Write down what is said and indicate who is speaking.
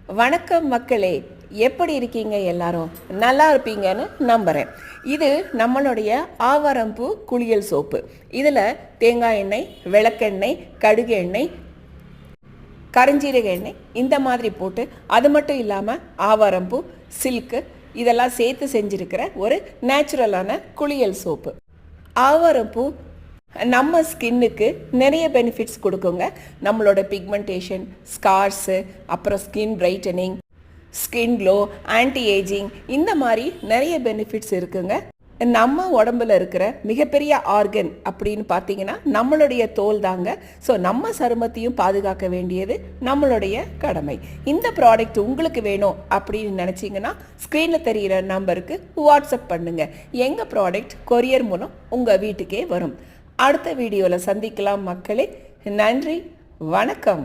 Speaker 1: வணக்கம் மக்களே, எப்படி இருக்கீங்க? எல்லாரும் நல்லா இருப்பீங்கன்னு நம்புகிறேன். இது நம்மளுடைய ஆவாரம்பூ குளியல் சோப்பு. இதில் தேங்காய் எண்ணெய், விளக்கெண்ணெய், கடுகு எண்ணெய், கரிஞ்சீரக எண்ணெய் இந்த மாதிரி போட்டு, அது மட்டும் இல்லாமல் ஆவாரம்பூ, சில்க்கு இதெல்லாம் சேர்த்து செஞ்சுருக்கிற ஒரு நேச்சுரலான குளியல் சோப்பு. ஆவாரம்பூ நம்ம ஸ்கின்னுக்கு நிறைய பெனிஃபிட்ஸ் கொடுக்குங்க. நம்மளோட பிக்மெண்டேஷன், ஸ்கார்ஸு, அப்புறம் skin brightening, skin glow, anti ageing இந்த மாதிரி நிறைய பெனிஃபிட்ஸ் இருக்குங்க. நம்ம உடம்புல இருக்கிற மிகப்பெரிய ஆர்கன் அப்படின்னு பார்த்தீங்கன்னா நம்மளுடைய தோல் தாங்க. ஸோ நம்ம சருமத்தையும் பாதுகாக்க வேண்டியது நம்மளுடைய கடமை. இந்த ப்ராடக்ட் உங்களுக்கு வேணும் அப்படின்னு நினச்சிங்கன்னா ஸ்க்ரீனில் தெரிகிற நம்பருக்கு வாட்ஸ்அப் பண்ணுங்கள். எங்கள் ப்ராடக்ட் கொரியர் மூலம் உங்கள் வீட்டுக்கே வரும். அடுத்த வீடியோவில் சந்திக்கலாம் மக்களே. நன்றி, வணக்கம்.